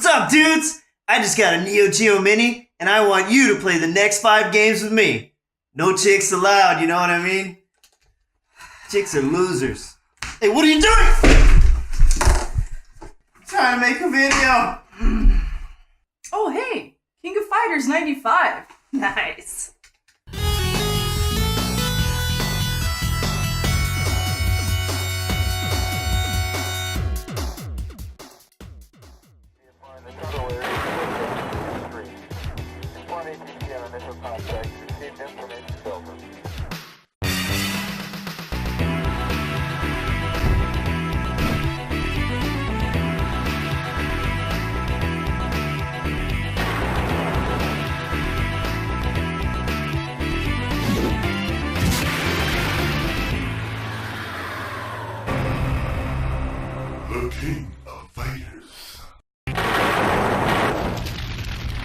up, dudes? I just got a Neo Geo Mini, and I want you to play the next 5 games with me. No chicks allowed, you know what I mean? Chicks are losers. Hey, what are you doing? I'm trying to make a video. Oh, hey! King of Fighters 95. Nice.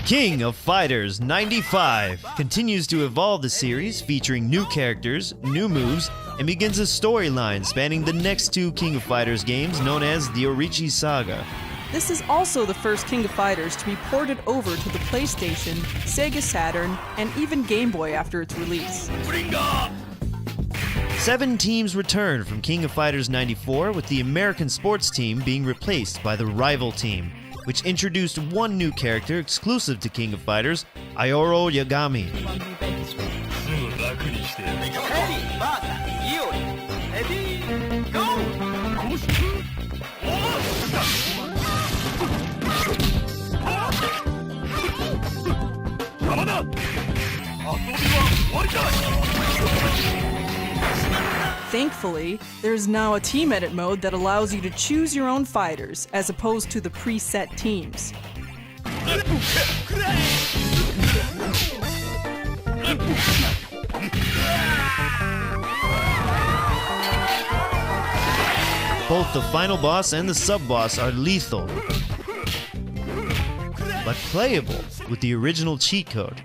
King of Fighters 95 continues to evolve the series, featuring new characters, new moves, and begins a storyline spanning the next 2 King of Fighters games known as the Orichi Saga. This is also the first King of Fighters to be ported over to the PlayStation, Sega Saturn, and even Game Boy after its release. 7 teams returned from King of Fighters 94, with the American sports team being replaced by the rival team, which introduced 1 new character exclusive to King of Fighters, Ayoro Yagami. Thankfully, there's now a team edit mode that allows you to choose your own fighters, as opposed to the preset teams. Both the final boss and the sub-boss are lethal, but playable with the original cheat code.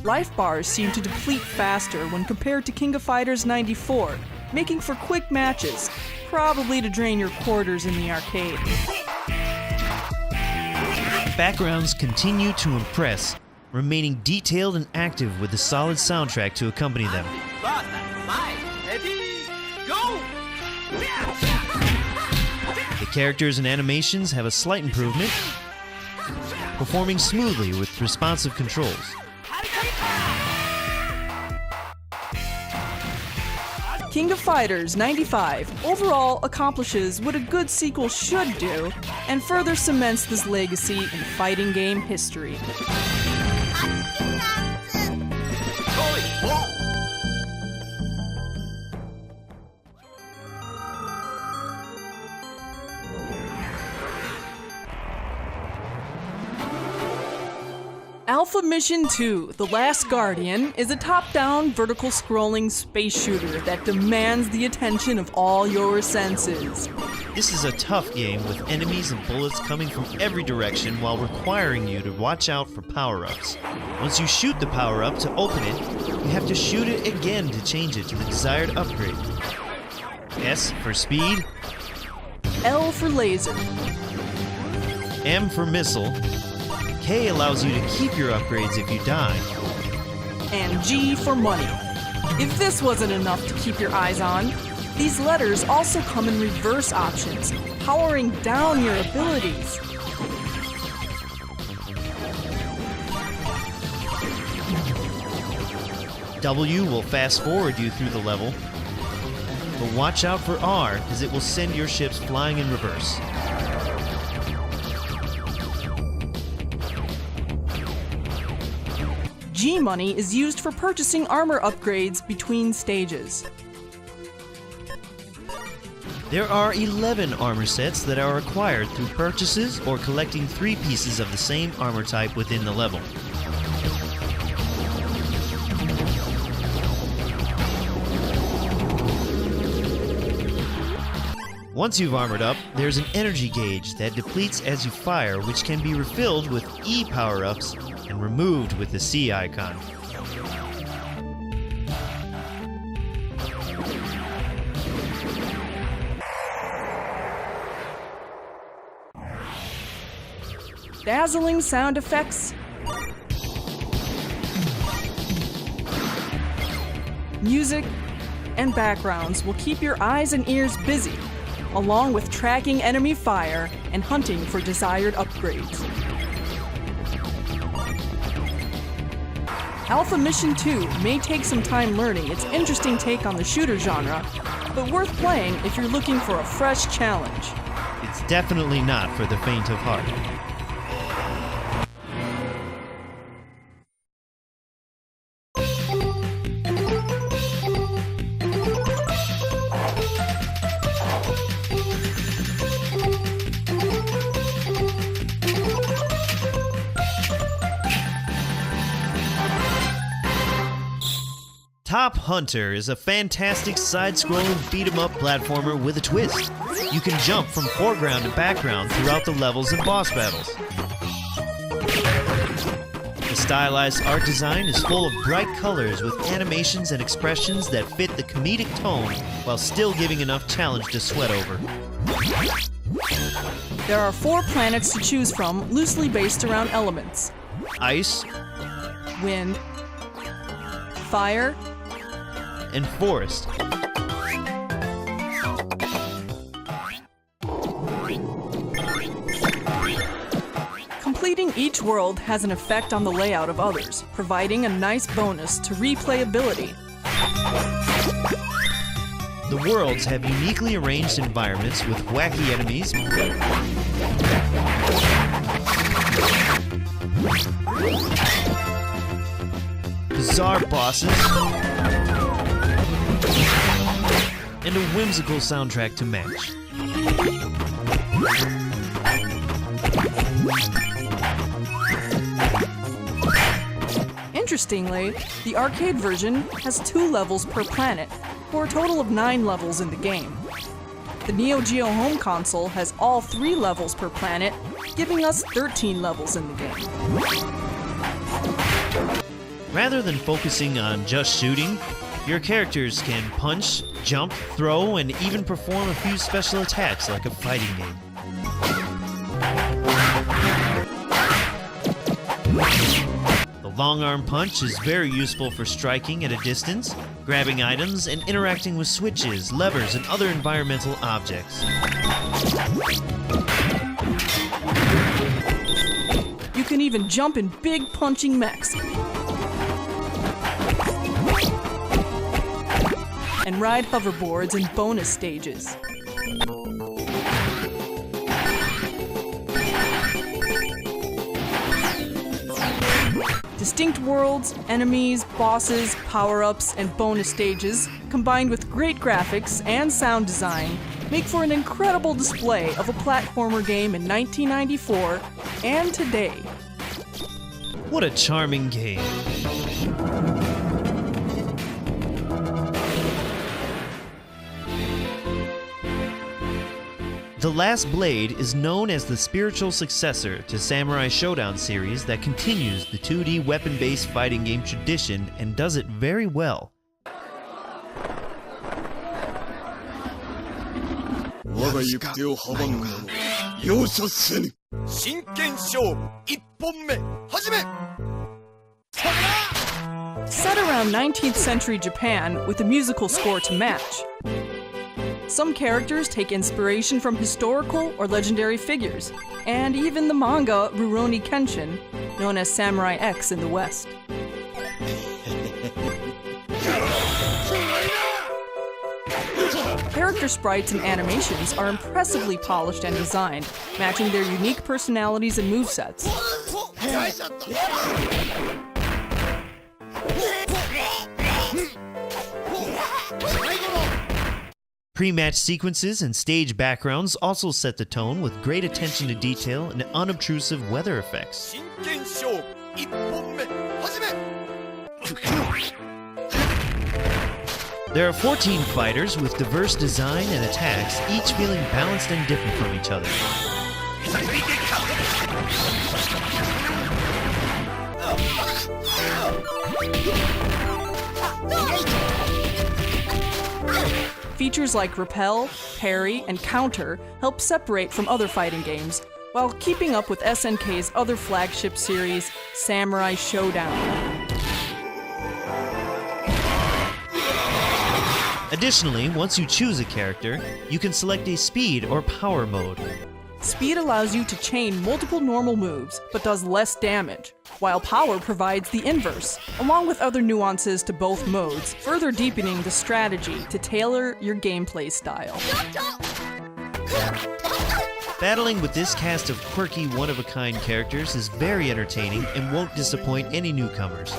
Life bars seem to deplete faster when compared to King of Fighters 94, making for quick matches, probably to drain your quarters in the arcade. Backgrounds continue to impress, remaining detailed and active with a solid soundtrack to accompany them. The characters and animations have a slight improvement, performing smoothly with responsive controls. King of Fighters 95 overall accomplishes what a good sequel should do, and further cements this legacy in fighting game history. Alpha Mission 2, The Last Guardian, is a top-down, vertical-scrolling space shooter that demands the attention of all your senses. This is a tough game with enemies and bullets coming from every direction while requiring you to watch out for power-ups. Once you shoot the power-up to open it, you have to shoot it again to change it to the desired upgrade. S for speed, L for laser, M for missile, K allows you to keep your upgrades if you die, and G for money. If this wasn't enough to keep your eyes on, these letters also come in reverse options, powering down your abilities. W will fast forward you through the level, but watch out for R, as it will send your ships flying in reverse. G money is used for purchasing armor upgrades between stages. There are 11 armor sets that are acquired through purchases or collecting 3 pieces of the same armor type within the level. Once you've armored up, there's an energy gauge that depletes as you fire, which can be refilled with E power-ups and removed with the C icon. dazzling sound effects, music, and backgrounds will keep your eyes and ears busy, along with tracking enemy fire and hunting for desired upgrades. Alpha Mission 2 may take some time learning its interesting take on the shooter genre, but worth playing if you're looking for a fresh challenge. It's definitely not for the faint of heart. Top Hunter is a fantastic side-scrolling beat-em-up platformer with a twist. You can jump from foreground to background throughout the levels and boss battles. The stylized art design is full of bright colors with animations and expressions that fit the comedic tone while still giving enough challenge to sweat over. There are 4 planets to choose from, loosely based around elements: Ice wind, fire, and forest. Completing each world has an effect on the layout of others, providing a nice bonus to replayability. The worlds have uniquely arranged environments with wacky enemies, bizarre bosses, and a whimsical soundtrack to match. Interestingly, the arcade version has 2 levels per planet, for a total of 9 levels in the game. The Neo Geo home console has all 3 levels per planet, giving us 13 levels in the game. Rather than focusing on just shooting, your characters can punch, jump, throw, and even perform a few special attacks like a fighting game. The long arm punch is very useful for striking at a distance, grabbing items, and interacting with switches, levers, and other environmental objects. You can even jump in big punching mechs and ride hoverboards in bonus stages. Distinct worlds, enemies, bosses, power-ups, and bonus stages, combined with great graphics and sound design, make for an incredible display of a platformer game in 1994 and today. What a charming game. The Last Blade is known as the spiritual successor to Samurai Showdown series that continues the 2D weapon-based fighting game tradition and does it very well. Set around 19th century Japan with a musical score to match. Some characters take inspiration from historical or legendary figures, and even the manga Rurouni Kenshin, known as Samurai X in the West. Character sprites and animations are impressively polished and designed, matching their unique personalities and movesets. Pre-match sequences and stage backgrounds also set the tone with great attention to detail and unobtrusive weather effects. There are 14 fighters with diverse design and attacks, each feeling balanced and different from each other. Features like repel, parry, and counter help separate from other fighting games, while keeping up with SNK's other flagship series, Samurai Showdown. Additionally, once you choose a character, you can select a speed or power mode. Speed allows you to chain multiple normal moves, but does less damage, while power provides the inverse, along with other nuances to both modes, further deepening the strategy to tailor your gameplay style. Battling with this cast of quirky, one-of-a-kind characters is very entertaining and won't disappoint any newcomers.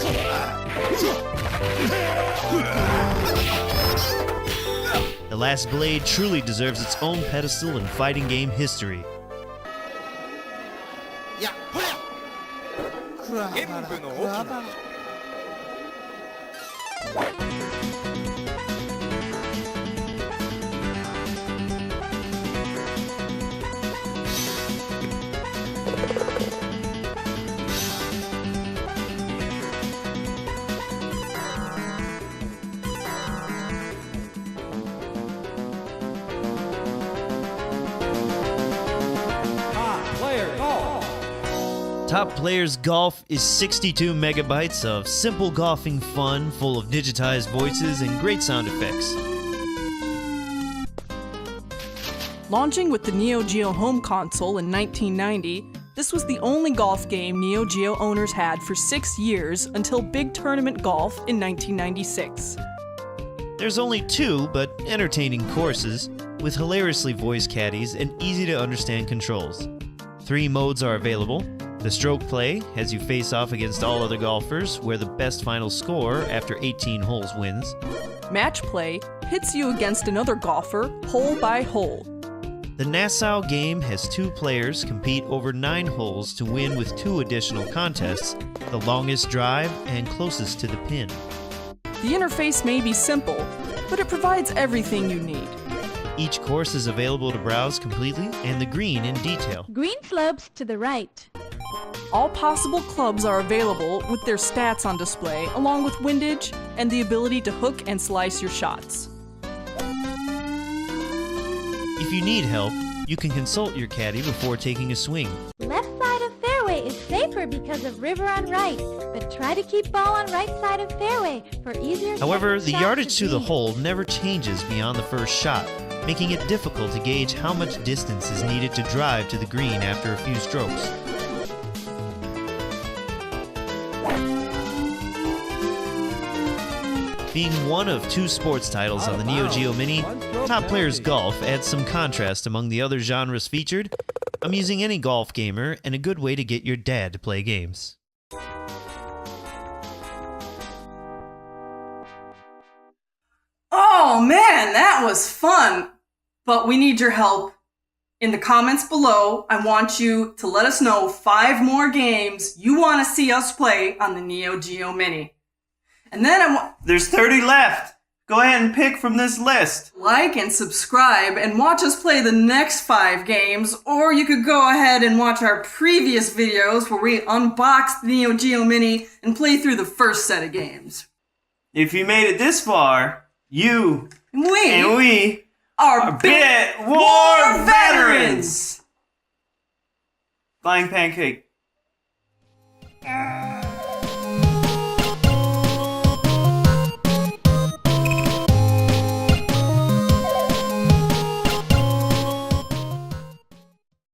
The Last Blade truly deserves its own pedestal in fighting game history. Top Players Golf is 62 megabytes of simple golfing fun full of digitized voices and great sound effects. Launching with the Neo Geo home console in 1990, this was the only golf game Neo Geo owners had for 6 years until Big Tournament Golf in 1996. There's only 2 but entertaining courses with hilariously voiced caddies and easy to understand controls. 3 modes are available. The stroke play has you face off against all other golfers, where the best final score after 18 holes wins. Match play pits you against another golfer, hole by hole. The Nassau game has 2 players compete over 9 holes to win with 2 additional contests, the longest drive and closest to the pin. The interface may be simple, but it provides everything you need. Each course is available to browse completely and the green in detail. Green slopes to the right. All possible clubs are available with their stats on display, along with windage and the ability to hook and slice your shots. If you need help, you can consult your caddy before taking a swing. Left side of fairway is safer because of river on right, but try to keep ball on right side of fairway for easier. However, the shot yardage to the green. hole never changes beyond the first shot, making it difficult to gauge how much distance is needed to drive to the green after a few strokes. Being one of 2 sports titles on the Neo Geo Mini, Top Players Golf adds some contrast among the other genres featured, amusing any golf gamer and a good way to get your dad to play games. Oh man, that was fun! But we need your help. In the comments below, I want you to let us know 5 more games you want to see us play on the Neo Geo Mini. And then There's 30 left. Go ahead and pick from this list. like and subscribe and watch us play the next 5 games, or you could go ahead and watch our previous videos where we unboxed the Neo Geo Mini and play through the first set of games. If you made it this far, you and we are Bit War Veterans! Flying Pancake.